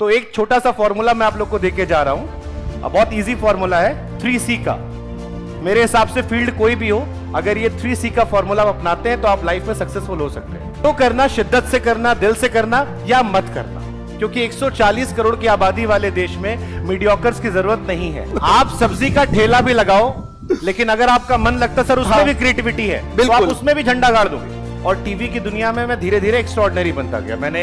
तो एक छोटा सा फॉर्मूला मैं आप लोग को देके जा रहा हूं। बहुत इजी फॉर्मूला है 3C का। मेरे हिसाब से फील्ड कोई भी हो, अगर ये 3C का फॉर्मूला आप अपनाते हैं तो आप लाइफ में सक्सेसफुल हो सकते हैं। तो करना, शिद्दत से करना, दिल से करना या मत करना, क्योंकि 140 करोड़ की आबादी वाले देश में मीडियोकर्स की जरूरत नहीं है। आप सब्जी का ठेला भी लगाओ, लेकिन अगर आपका मन लगता सर उसमें भी क्रिएटिविटी है तो आप उसमें भी झंडा गाड़ दोगे। और टीवी की दुनिया में मैं धीरे धीरे एक्स्ट्रॉर्डिनरी बनता गया। मैंने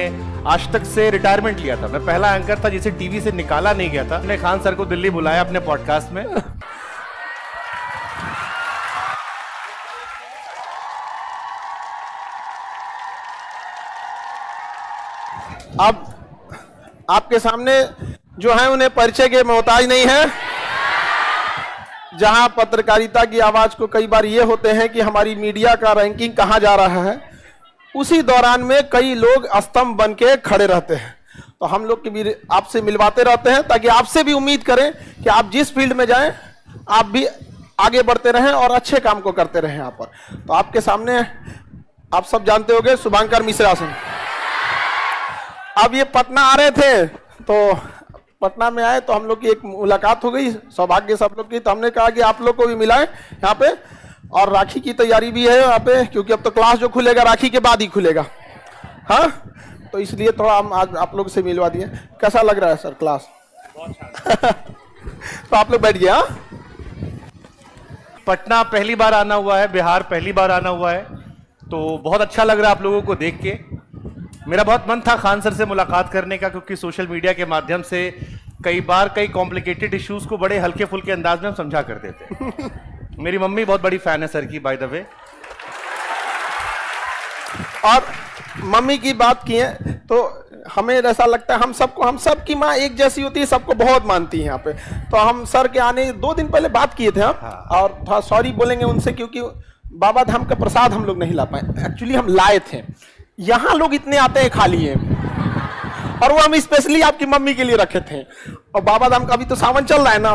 आज तक से रिटायरमेंट लिया था। मैं पहला एंकर था जिसे टीवी से निकाला नहीं गया था। मैंने खान सर को दिल्ली बुलाया अपने पॉडकास्ट में। अब आपके सामने जो है उन्हें परिचय के मोहताज नहीं है। जहां पत्रकारिता की आवाज को कई बार ये होते हैं कि हमारी मीडिया का रैंकिंग कहां जा रहा है, उसी दौरान में कई लोग स्तंभ बन के खड़े रहते हैं। तो हम लोग की भी आपसे मिलवाते रहते हैं ताकि आपसे भी उम्मीद करें कि आप जिस फील्ड में जाएं आप भी आगे बढ़ते रहें और अच्छे काम को करते रहें। यहाँ पर तो आपके सामने आप सब जानते होंगे शुभंकर मिश्रा सिंह। अब ये पटना आ रहे थे, तो पटना में आए तो हम लोग की एक मुलाकात हो गई, सौभाग्य सब लोग की। तो हमने कहा कि आप लोग को भी मिलाएं यहाँ पे, और राखी की तैयारी भी है यहाँ पे, क्योंकि अब तो क्लास जो खुलेगा राखी के बाद ही खुलेगा। हाँ, तो इसलिए थोड़ा हम आज आप लोग से मिलवा दिए। कैसा लग रहा है सर क्लास? तो आप लोग बैठ गए। हाँ, पटना पहली बार आना हुआ है, बिहार पहली बार आना हुआ है, तो बहुत अच्छा लग रहा है आप लोगों को देख के। मेरा बहुत मन था खान सर से मुलाकात करने का, क्योंकि सोशल मीडिया के माध्यम से कई बार कई कॉम्प्लिकेटेड इश्यूज को बड़े हल्के फुल्के अंदाज में हम समझा करते थे। मेरी मम्मी बहुत बड़ी फैन है सर की, बाय द वे। और मम्मी की बात की है तो हमें ऐसा लगता है हम सबकी माँ एक जैसी होती है, सबको बहुत मानती है यहाँ पे। तो हम सर के आने 2 दिन पहले बात किए थे हम। हाँ। और थोड़ा सॉरी बोलेंगे उनसे, क्योंकि बाबा धाम का प्रसाद हम लोग नहीं ला पाए। एक्चुअली हम लाए थे, यहाँ लोग इतने आते हैं खा लिए, और वो हम स्पेशली आपकी मम्मी के लिए रखे थे। और बाबा धाम का अभी तो सावन चल रहा है ना,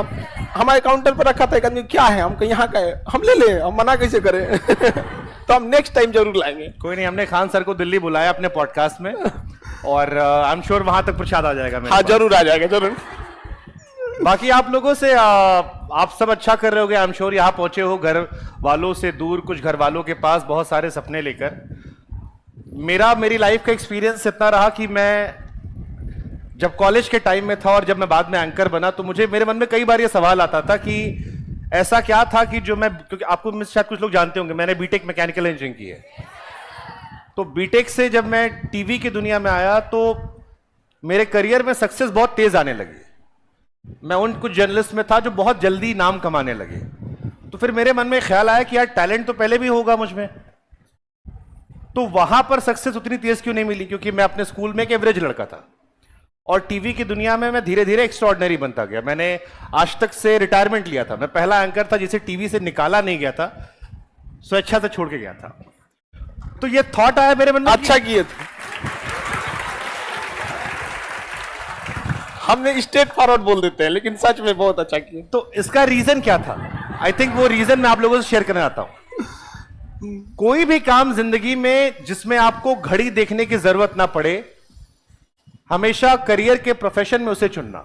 हमारे काउंटर पर रखा था। एक आदमी, क्या है? हम यहाँ का है, हम ले ले, हम मना कैसे करें? तो हम नेक्स्ट टाइम जरूर लाएंगे। कोई नहीं, हमने खान सर को दिल्ली बुलाया अपने पॉडकास्ट में, और आई एम श्योर वहां तक प्रसाद आ जाएगा। हाँ, जरूर आ जाएगा, जरूर। बाकी आप लोगों से आप सब अच्छा कर रहे होगे। आई एम श्योर यहाँ पहुंचे हो घर वालों से दूर, कुछ घर वालों के पास बहुत सारे सपने लेकर। मेरी लाइफ का एक्सपीरियंस इतना रहा कि मैं जब कॉलेज के टाइम में था और जब मैं बाद में एंकर बना, तो मेरे मन में कई बार ये सवाल आता था कि ऐसा क्या था कि जो मैं, क्योंकि आपको शायद कुछ लोग जानते होंगे, मैंने बीटेक मैकेनिकल इंजीनियरिंग की है। तो बीटेक से जब मैं टीवी की दुनिया में आया तो मेरे करियर में सक्सेस बहुत तेज आने लगी। मैं उन कुछ जर्नलिस्ट में था जो बहुत जल्दी नाम कमाने लगे। तो फिर मेरे मन में ख्याल आया कि यार टैलेंट तो पहले भी होगा मुझ में, तो वहां पर सक्सेस उतनी तेज क्यों नहीं मिली? क्योंकि मैं अपने स्कूल में एक एवरेज लड़का था, और टीवी की दुनिया में मैं धीरे धीरे एक्स्ट्रॉर्डिनरी बनता गया। मैंने आज तक से रिटायरमेंट लिया था। मैं पहला एंकर था जिसे टीवी से निकाला नहीं गया था, स्वेच्छा से छोड़ के गया था। तो ये थॉट आया मेरे मन में, अच्छा किए थे। हमने स्ट्रेट फॉरवर्ड बोल देते हैं, लेकिन सच में बहुत अच्छा किए। तो इसका रीजन क्या था? आई थिंक वो रीजन मैं आप लोगों से शेयर करना चाहता हूं। कोई भी काम जिंदगी में जिसमें आपको घड़ी देखने की जरूरत ना पड़े, हमेशा करियर के प्रोफेशन में उसे चुनना।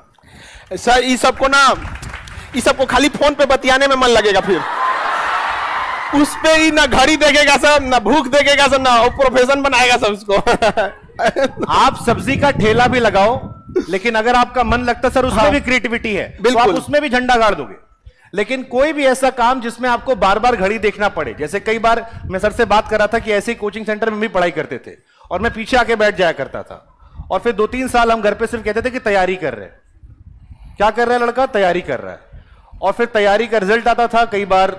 सर ये सबको खाली फोन पे बतियाने में मन लगेगा, फिर उस पे ही ना घड़ी देखेगा सब, ना भूख देखेगा सब, ना प्रोफेशन बनाएगा सब उसको। आप सब्जी का ठेला भी लगाओ, लेकिन अगर आपका मन लगता सर उसमें भी क्रिएटिविटी है तो आप उसमें भी झंडा गाड़ दोगे। लेकिन कोई भी ऐसा काम जिसमें आपको बार बार घड़ी देखना पड़े, जैसे कई बार मैं सर से बात कर रहा था कि ऐसे कोचिंग सेंटर में भी पढ़ाई करते थे और मैं पीछे आके बैठ जाया करता था, और फिर 2-3 साल हम घर पे सिर्फ कहते थे कि तैयारी कर रहे हैं। क्या कर रहा है लड़का? तैयारी कर रहा है। और फिर तैयारी का रिजल्ट आता था, कई बार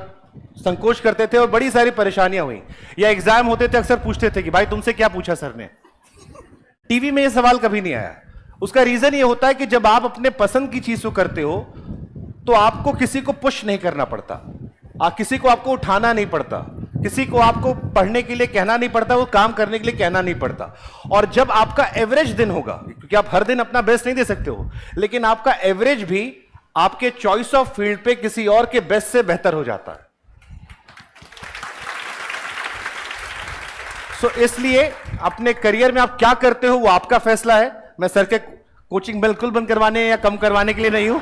संकोच करते थे और बड़ी सारी परेशानियां हुई। या एग्जाम होते थे, अक्सर पूछते थे कि भाई तुमसे क्या पूछा सर ने? टीवी में यह सवाल कभी नहीं आया। उसका रीजन यह होता है कि जब आप अपने पसंद की चीज को करते हो तो आपको किसी को पुश नहीं करना पड़ता, किसी को आपको उठाना नहीं पड़ता, किसी को आपको पढ़ने के लिए कहना नहीं पड़ता, वो काम करने के लिए कहना नहीं पड़ता। और जब आपका एवरेज दिन होगा, क्योंकि आप हर दिन अपना बेस्ट नहीं दे सकते हो, लेकिन आपका एवरेज भी आपके चॉइस ऑफ फील्ड पे किसी और के बेस्ट से बेहतर हो जाता है। इसलिए अपने करियर में आप क्या करते हो वो आपका फैसला है। मैं सर के कोचिंग बिल्कुल बंद करवाने या कम करवाने के लिए नहीं हूं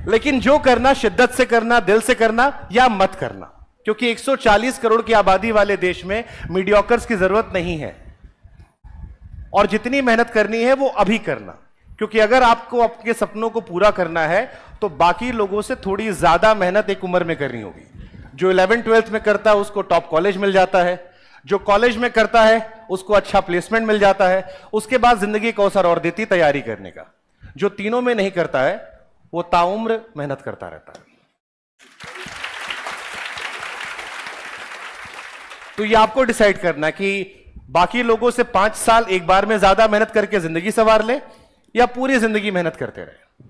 लेकिन जो करना शिद्दत से करना, दिल से करना या मत करना, क्योंकि 140 करोड़ की आबादी वाले देश में मीडियोकर्स की जरूरत नहीं है। और जितनी मेहनत करनी है वो अभी करना, क्योंकि अगर आपको आपके सपनों को पूरा करना है तो बाकी लोगों से थोड़ी ज्यादा मेहनत एक उम्र में करनी होगी। जो 11th-12th में करता है उसको टॉप कॉलेज मिल जाता है, जो कॉलेज में करता है उसको अच्छा प्लेसमेंट मिल जाता है, उसके बाद जिंदगी को अवसर और देती तैयारी करने का। जो तीनों में नहीं करता है वो ताउम्र मेहनत करता रहता है। तो ये आपको डिसाइड करना है कि बाकी लोगों से 5 साल एक बार में ज्यादा मेहनत करके जिंदगी संवार ले या पूरी जिंदगी मेहनत करते रहे।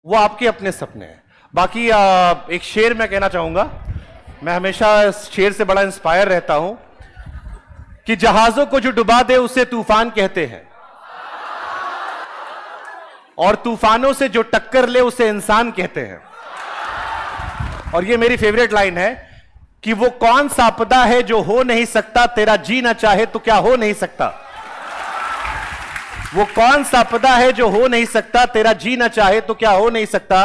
वो आपके अपने सपने हैं। बाकी एक शेर मैं कहना चाहूंगा, मैं हमेशा शेर से बड़ा इंस्पायर रहता हूं कि जहाजों को जो डुबा दे उसे तूफान कहते हैं, और तूफानों से जो टक्कर ले उसे इंसान कहते हैं। और ये मेरी फेवरेट लाइन है कि वो कौन सा आपदा है जो हो नहीं सकता, तेरा जी ना चाहे तो क्या हो नहीं सकता। वो कौन सा आपदा है जो हो नहीं सकता, तेरा जी ना चाहे तो क्या हो नहीं सकता।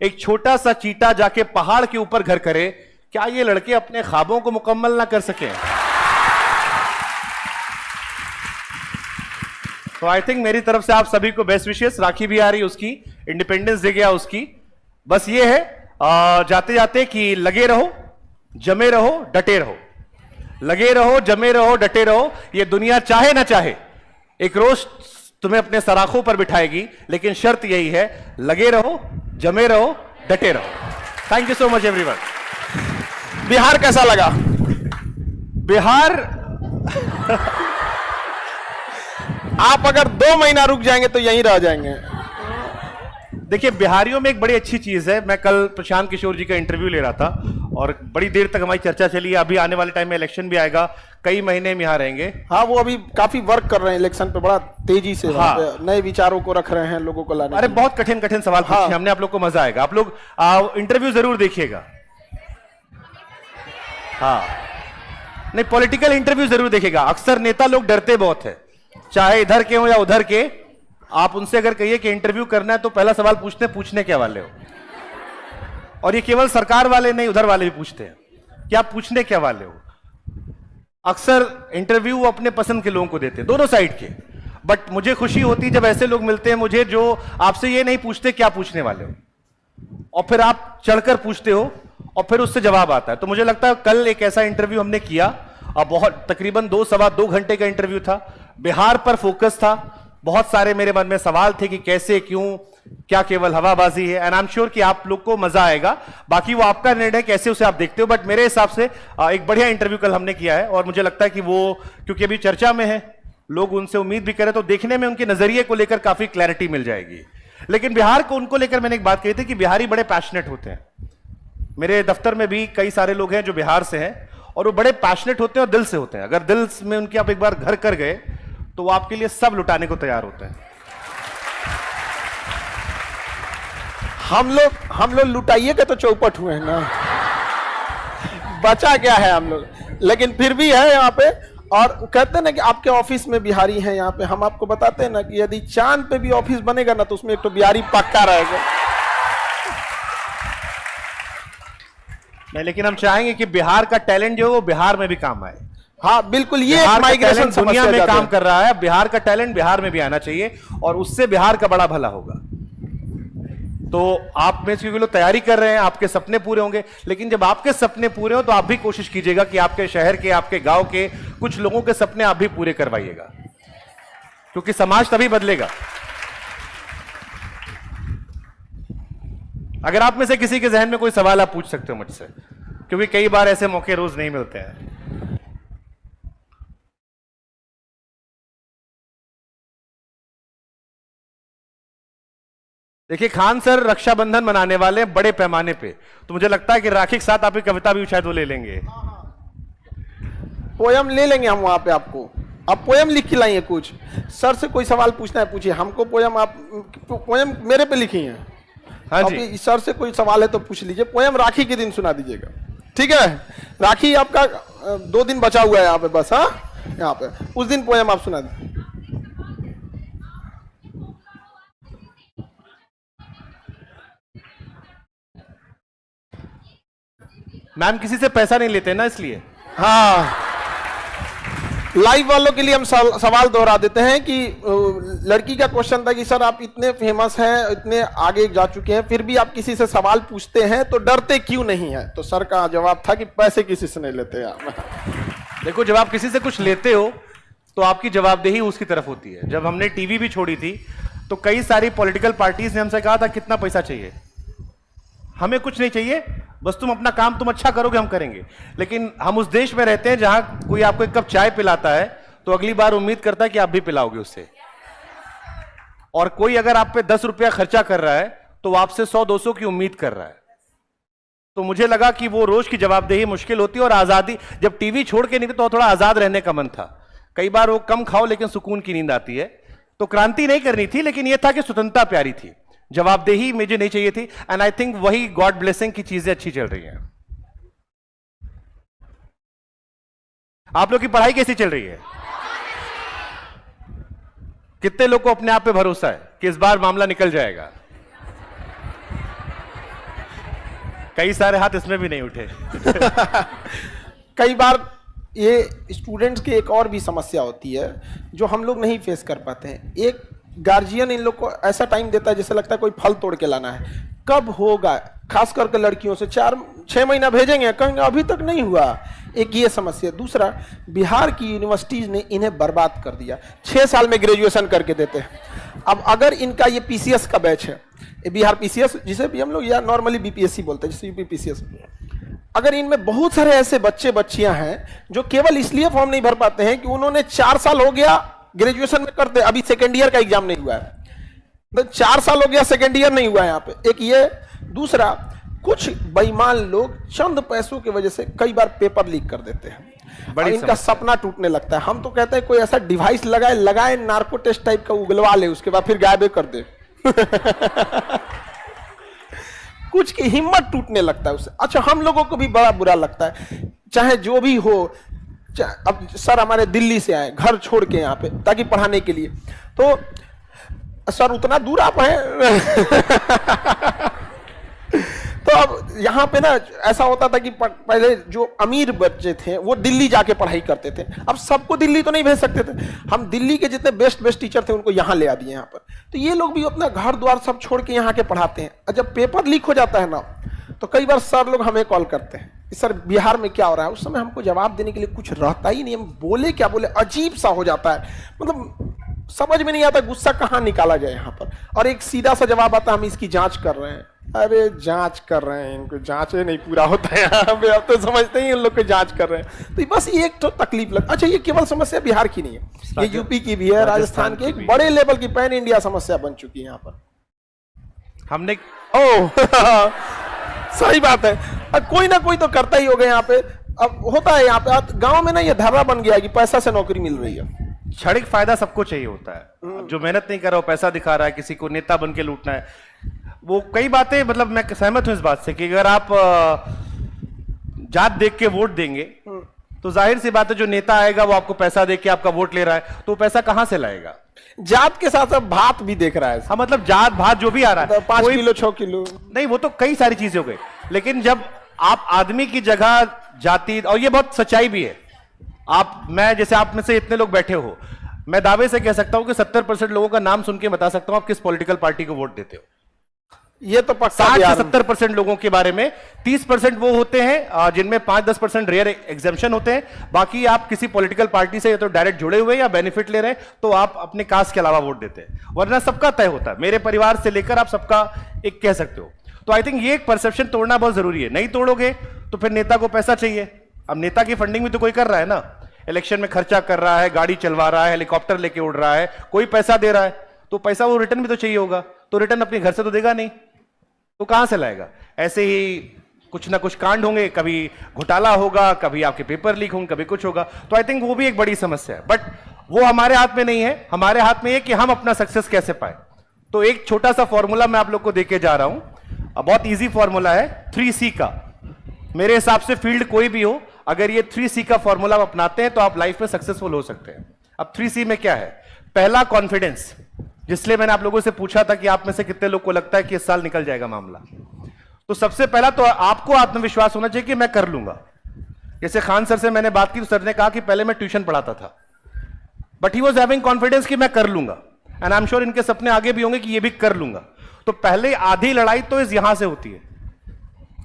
एक छोटा सा चीटा जाके पहाड़ के ऊपर घर करे, क्या ये लड़के अपने ख्वाबों को मुकम्मल ना कर सके। तो आई थिंक मेरी तरफ से आप सभी को बेस्ट विशेस। राखी भी आ रही उसकी, इंडिपेंडेंस डे गया उसकी। बस ये है जाते जाते कि लगे रहो, जमे रहो, डटे रहो। लगे रहो, जमे रहो, डटे रहो। ये दुनिया चाहे ना चाहे एक रोज तुम्हें अपने सराखों पर बिठाएगी, लेकिन शर्त यही है, लगे रहो, जमे रहो, डटे रहो। Thank you so much everyone. Bihar कैसा लगा? बिहार आप अगर 2 महीना रुक जाएंगे तो यहीं रह जाएंगे। देखिए, बिहारियों में एक बड़ी अच्छी चीज है। मैं कल प्रशांत किशोर जी का इंटरव्यू ले रहा था और बड़ी देर तक हमारी चर्चा चली। अभी आने वाले टाइम में इलेक्शन भी आएगा, कई महीने में यहाँ रहेंगे। हाँ, वो अभी काफी वर्क कर रहे हैं इलेक्शन पे, बड़ा तेजी से हाँ। नए विचारों को रख रहे हैं लोगों को लाने। अरे बहुत कठिन कठिन सवाल पूछे हाँ। हमने, आप लोग को मजा आएगा। आप लोग इंटरव्यू जरूर देखिएगा। हाँ, नहीं, पॉलिटिकल इंटरव्यू जरूर देखिएगा। अक्सर नेता लोग डरते बहुत है, चाहे इधर के हो या उधर के। आप उनसे अगर कहिए कि इंटरव्यू करना है तो पहला सवाल पूछने क्या वाले हो। और ये केवल सरकार वाले नहीं, उधर वाले भी पूछते हैं कि आप पूछने क्या वाले हो। अक्सर इंटरव्यू वो अपने पसंद के लोगों को देते हैं, दोनों साइड के। बट मुझे खुशी होती है जब ऐसे लोग मिलते हैं मुझे जो आपसे ये नहीं पूछते क्या पूछने वाले हो, और फिर आप चढ़कर पूछते हो और फिर उससे जवाब आता है। तो मुझे लगता है कल एक ऐसा इंटरव्यू हमने किया और बहुत तकरीबन 2-2.25 घंटे का इंटरव्यू था। बिहार पर फोकस था। बहुत सारे मेरे मन में सवाल थे कि कैसे, क्यों, क्या केवल हवाबाजी है। एंड आई एम श्योर कि आप लोग को मजा आएगा। बाकी वो आपका निर्णय कैसे उसे आप देखते हो। बट मेरे हिसाब से एक बढ़िया इंटरव्यू कल हमने किया है और मुझे लगता है कि वो, क्योंकि अभी चर्चा में है, लोग उनसे उम्मीद भी करें तो देखने में उनके नजरिए को लेकर काफी क्लैरिटी मिल जाएगी। लेकिन बिहार को उनको लेकर मैंने एक बात कही थी कि बिहारी बड़े पैशनेट होते हैं। मेरे दफ्तर में भी कई सारे लोग हैं जो बिहार से हैं और वो बड़े पैशनेट होते हैं और दिल से होते हैं। अगर दिल में उनके आप एक बार घर कर गए तो वो आपके लिए सब लुटाने को तैयार होते हैं। हम लोग लुटाइए के तो चौपट हुए हैं ना, बचा क्या है हम लोग। लेकिन फिर भी है यहाँ पे। और कहते हैं ना कि आपके ऑफिस में बिहारी हैं यहाँ पे। हम आपको बताते हैं ना कि यदि चांद पे भी ऑफिस बनेगा ना तो उसमें एक तो बिहारी पक्का रहेगा। नहीं, लेकिन हम चाहेंगे कि बिहार का टैलेंट जो है वो बिहार में भी काम आए। हाँ बिल्कुल, ये बिहार का माइग्रेशन टैलेंट दुनिया में काम कर रहा है, बिहार का टैलेंट बिहार में भी आना चाहिए और उससे बिहार का बड़ा भला होगा। तो आप में से लोग तैयारी कर रहे हैं, आपके सपने पूरे होंगे। लेकिन जब आपके सपने पूरे हो तो आप भी कोशिश कीजिएगा कि आपके शहर के, आपके गांव के कुछ लोगों के सपने आप भी पूरे करवाइएगा, क्योंकि समाज तभी बदलेगा। अगर आप में से किसी के जहन में कोई सवाल आप पूछ सकते हो मुझसे, क्योंकि कई बार ऐसे मौके रोज नहीं मिलते हैं। देखिए, खान सर रक्षाबंधन मनाने वाले हैं बड़े पैमाने पे, तो मुझे लगता है कि राखी के साथ आपकी कविता भी शायद वो ले लेंगे। पोयम ले लेंगे हम वहां पे आपको। आप पोयम लिख के लाइए कुछ। सर से कोई सवाल पूछना है पूछिए। हमको पोयम, आप पोयम मेरे पे लिखी है। हाँ जी। सर से कोई सवाल है तो पूछ लीजिए। पोयम राखी के दिन सुना दीजिएगा, ठीक है? राखी आपका 2 दिन बचा हुआ है यहाँ पे बस। हाँ, यहाँ पे उस दिन पोयम आप सुना दीजिए। मैम किसी से पैसा नहीं लेते ना, इसलिए। हाँ, लाइव वालों के लिए हम सवाल दोहरा देते हैं कि लड़की का क्वेश्चन था कि सर आप इतने फेमस हैं, इतने आगे जा चुके हैं, फिर भी आप किसी से सवाल पूछते हैं तो डरते क्यों नहीं है? तो सर का जवाब था कि पैसे किसी से नहीं लेते आप। देखो, जब आप किसी से कुछ लेते हो तो आपकी जवाबदेही उसकी तरफ होती है। जब हमने टीवी भी छोड़ी थी तो कई सारी पॉलिटिकल पार्टीज ने हमसे कहा था कितना पैसा चाहिए। हमें कुछ नहीं चाहिए, बस तुम अपना काम तुम अच्छा करोगे, हम करेंगे। लेकिन हम उस देश में रहते हैं जहां कोई आपको एक कप चाय पिलाता है तो अगली बार उम्मीद करता है कि आप भी पिलाओगे उससे, और कोई अगर आप पे 10 रुपया खर्चा कर रहा है तो आपसे 100-200 की उम्मीद कर रहा है। तो मुझे लगा कि वो रोज की जवाबदेही मुश्किल होती है, और आजादी, जब टीवी छोड़ के निकले तो थोड़ा आजाद रहने का मन था। कई बार वो कम खाओ लेकिन सुकून की नींद आती है। तो क्रांति नहीं करनी थी, लेकिन यह था कि स्वतंत्रता प्यारी थी, जवाबदेही मुझे नहीं चाहिए थी। एंड आई थिंक वही गॉड ब्लेसिंग की चीजें अच्छी चल रही हैं। आप लोग की पढ़ाई कैसी चल रही है? कितने लोग को अपने आप पे भरोसा है कि इस बार मामला निकल जाएगा? कई सारे हाथ इसमें भी नहीं उठे। कई बार ये स्टूडेंट्स की एक और भी समस्या होती है जो हम लोग नहीं फेस कर पाते हैं। एक गार्जियन इन लोग को ऐसा टाइम देता है जैसे लगता है कोई फल तोड़ के लाना है, कब होगा। खास करके लड़कियों से 4-6 महीना भेजेंगे, कहेंगे अभी तक नहीं हुआ। एक ये समस्या। दूसरा, बिहार की यूनिवर्सिटीज ने इन्हें बर्बाद कर दिया। 6 साल में ग्रेजुएशन करके देते हैं। अब अगर इनका ये पीसीएस का बैच है, बिहार पीसीएस जिसे भी हम लोग या नॉर्मली बीपीएससी बोलते हैं, जैसे यूपी पीसीएस, अगर इनमें बहुत सारे ऐसे बच्चे बच्चियां हैं जो केवल इसलिए फॉर्म नहीं भर पाते हैं कि उन्होंने 4 साल हो गया ग्रेजुएशन में करते, अभी सेकेंड ईयर का एग्जाम नहीं हुआ है, तो 4 साल हो गया सेकेंड ईयर नहीं हुआ है यहाँ पे। एक ये। दूसरा, कुछ बेईमान लोग चंद पैसों की वजह से कई बार पेपर लीक कर देते हैं, और इनका सपना टूटने लगता है। हम तो कहते हैं कोई ऐसा डिवाइस लगाए नार्को टेस्ट टाइप का उगलवा ले, उसके बाद फिर गायब कर दे। कुछ की हिम्मत टूटने लगता है उससे। अच्छा, हम लोगों को भी बड़ा बुरा लगता है, चाहे जो भी हो। अब सर हमारे दिल्ली से आए घर छोड़ के यहाँ पे ताकि पढ़ाने के लिए, तो सर उतना दूर आप हैं। तो अब यहाँ पे ना ऐसा होता था कि पहले जो अमीर बच्चे थे वो दिल्ली जाके पढ़ाई करते थे। अब सबको दिल्ली तो नहीं भेज सकते थे, हम दिल्ली के जितने बेस्ट टीचर थे उनको यहाँ ले आ दिए यहाँ पर। तो ये लोग भी अपना घर द्वार सब छोड़ के यहाँ के पढ़ाते हैं। और जब पेपर लीक हो जाता है ना, तो कई बार सर लोग हमें कॉल करते हैं, सर बिहार में क्या हो रहा है। उस समय हमको जवाब देने के लिए कुछ रहता ही नहीं, हम बोले क्या बोले, अजीब सा हो जाता है। मतलब समझ में नहीं आता गुस्सा कहाँ निकाला जाए यहाँ पर। और एक सीधा सा जवाब आता है, हम इसकी जांच कर रहे हैं। अरे जांच कर रहे हैं, इनको जांच नहीं पूरा होता है यहाँ पे। अब तो समझते ही उन लोग को जांच कर रहे हैं। तो बस ये एक तो तकलीफ लग। अच्छा, ये केवल समस्या बिहार की नहीं है, ये यूपी की भी है, राजस्थान की, एक बड़े लेवल की पैन इंडिया समस्या बन चुकी है यहाँ पर। हमने सही बात है, कोई ना कोई तो करता ही होगा यहाँ पे। अब होता है यहाँ पे गांव में ना, ये धर्रा बन गया है कि पैसा से नौकरी मिल रही है। क्षणिक फायदा सबको चाहिए होता है। जो मेहनत नहीं कर रहा हो, पैसा दिखा रहा है, किसी को नेता बन के लूटना है, वो कई बातें, मतलब मैं सहमत हूं इस बात से कि अगर आप जात देख के वोट देंगे तो जाहिर सी बात है जो नेता आएगा वो आपको पैसा दे के आपका वोट ले रहा है, तो पैसा कहां से लाएगा? जात के साथ अब भात भी देख रहा है। हाँ, मतलब जात भात जो भी आ रहा है, 5 किलो 6 किलो नहीं, वो तो कई सारी चीजें हो गई। लेकिन जब आप आदमी की जगह जाति, और ये बहुत सच्चाई भी है, मैं जैसे आप में से इतने लोग बैठे हो, मैं दावे से कह सकता हूं कि 70% लोगों का नाम सुन के बता सकता हूं आप किस पॉलिटिकल पार्टी को वोट देते हो। ये तो 60 से 70% लोगों के बारे में, 30% वो होते हैं जिनमें 5-10% रेयर एग्जेम्पशन होते हैं। बाकी आप किसी पॉलिटिकल पार्टी से या तो डायरेक्ट जुड़े हुए या बेनिफिट ले रहे हैं, तो आप अपने कास्ट के अलावा वोट देते हैं, वरना सबका तय होता है। मेरे परिवार से लेकर आप सबका एक कह सकते हो। तो आई थिंक ये एक परसेप्शन तोड़ना बहुत जरूरी है। नहीं तोड़ोगे तो फिर नेता को पैसा चाहिए। अब नेता की फंडिंग भी तो कोई कर रहा है ना, इलेक्शन में खर्चा कर रहा है, गाड़ी चलवा रहा है, हेलीकॉप्टर लेके उड़ रहा है, कोई पैसा दे रहा है, तो पैसा वो रिटर्न भी तो चाहिए होगा। तो रिटर्न अपने घर से तो देगा नहीं, तो कहां से लाएगा? ऐसे ही कुछ ना कुछ कांड होंगे, कभी घोटाला होगा, कभी आपके पेपर लीक होंगे, कभी कुछ होगा। तो आई थिंक वो भी एक बड़ी समस्या है, बट वो हमारे हाथ में नहीं है। हमारे हाथ में है कि हम अपना सक्सेस कैसे पाए। तो एक छोटा सा फॉर्मूला मैं आप लोग को देके जा रहा हूं, बहुत इजी फॉर्मूला है 3C का। मेरे हिसाब से फील्ड कोई भी हो, अगर ये 3C का फॉर्मूला आप अपनाते हैं तो आप लाइफ में सक्सेसफुल हो सकते हैं। अब 3C में क्या है? पहला, कॉन्फिडेंस, जिसलिए मैंने आप लोगों से पूछा था कि आप में से कितने लोग को लगता है कि इस साल निकल जाएगा मामला। तो सबसे पहला तो आपको आत्मविश्वास होना चाहिए कि मैं कर लूंगा। जैसे खान सर से मैंने बात की तो सर ने कहा कि पहले मैं ट्यूशन पढ़ाता था, but he was having confidence कि मैं कर लूंगा, एंड आई एम श्योर इनके सपने आगे भी होंगे कि ये भी कर लूंगा। तो पहले आधी लड़ाई तो इस यहां से होती है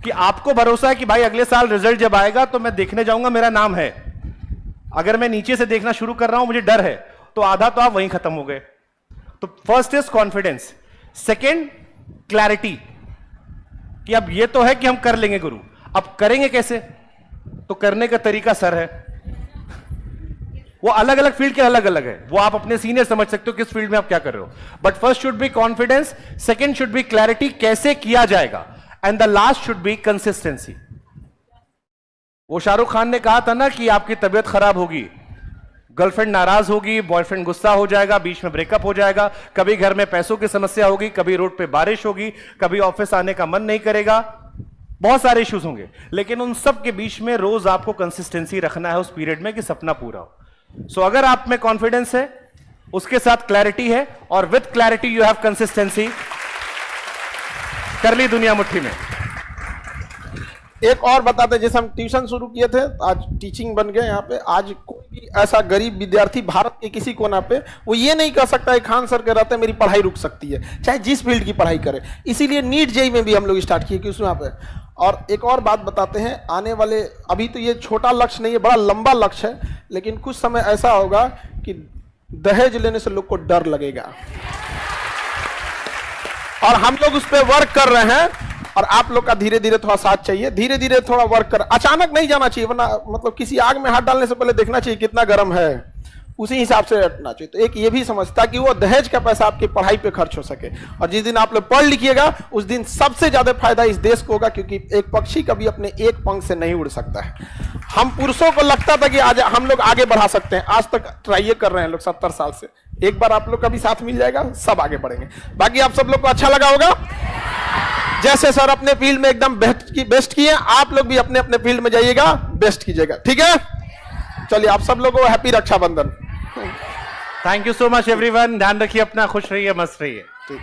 कि आपको भरोसा है कि भाई अगले साल रिजल्ट जब आएगा तो मैं देखने जाऊंगा, मेरा नाम है। अगर मैं नीचे से देखना शुरू कर रहा हूं, मुझे डर है, तो आधा तो आप वहीं खत्म हो गए। तो first is confidence, second clarity कि अब ये तो है कि हम कर लेंगे गुरु, अब करेंगे कैसे? तो करने का तरीका सर है, वो अलग अलग फील्ड के अलग अलग है, वो आप अपने सीनियर समझ सकते हो किस फील्ड में आप क्या कर रहे हो। But first should be confidence, second should be clarity कैसे किया जाएगा, and the last should be consistency. वो शाहरुख खान ने कहा था ना कि आपकी तबीयत खराब होगी, गर्लफ्रेंड नाराज होगी, बॉयफ्रेंड गुस्सा हो जाएगा, बीच में ब्रेकअप हो जाएगा, कभी घर में पैसों की समस्या होगी, कभी रोड पे बारिश होगी, कभी ऑफिस आने का मन नहीं करेगा, बहुत सारे इश्यूज होंगे, लेकिन उन सब के बीच में रोज आपको कंसिस्टेंसी रखना है उस पीरियड में कि सपना पूरा हो। सो अगर आप में कॉन्फिडेंस है, उसके साथ क्लैरिटी है, और with clarity you have consistency, कर ली दुनिया मुट्ठी में। एक और बताते, जैसे हम ट्यूशन शुरू किए थे, आज टीचिंग बन गए यहाँ पे। आज कोई भी ऐसा गरीब विद्यार्थी भारत के किसी कोना पे वो ये नहीं कह सकता है खान सर के रहते मेरी पढ़ाई रुक सकती है, चाहे जिस फील्ड की पढ़ाई करे। इसीलिए नीट जेईई में भी हम लोग स्टार्ट किए कि उस वहाँ पे। और एक और बात बताते हैं, आने वाले, अभी तो ये छोटा लक्ष्य नहीं है, बड़ा लंबा लक्ष्य है, लेकिन कुछ समय ऐसा होगा कि दहेज लेने से लोग को डर लगेगा, और हम लोग उस पर वर्क कर रहे हैं। और आप लोग का धीरे धीरे थोड़ा साथ चाहिए, धीरे धीरे थोड़ा वर्क कर, अचानक नहीं जाना चाहिए, वरना मतलब किसी आग में हाथ डालने से पहले देखना चाहिए कितना गर्म है, उसी हिसाब से हटना चाहिए। तो एक ये भी समझता कि वो दहेज का पैसा आपकी पढ़ाई पे खर्च हो सके। और जिस दिन आप लोग पढ़ लिखिएगा उस दिन सबसे ज्यादा फायदा इस देश को होगा, क्योंकि एक पक्षी कभी अपने एक पंख से नहीं उड़ सकता है। हम पुरुषों को लगता था कि आज हम लोग आगे बढ़ा सकते हैं, आज तक ट्राई कर रहे हैं लोग 70 साल से। एक बार आप लोग का भी साथ मिल जाएगा, सब आगे बढ़ेंगे। बाकी आप सब लोग को अच्छा लगा होगा। जैसे सर अपने फील्ड में एकदम बेस्ट किए, आप लोग भी अपने अपने फील्ड में जाइएगा, बेस्ट कीजिएगा, ठीक है? चलिए आप सब लोगों को happy Rakshabandhan. Thank you so much everyone, ध्यान रखिए अपना, खुश रहिए, मस्त रहिए। ठीक।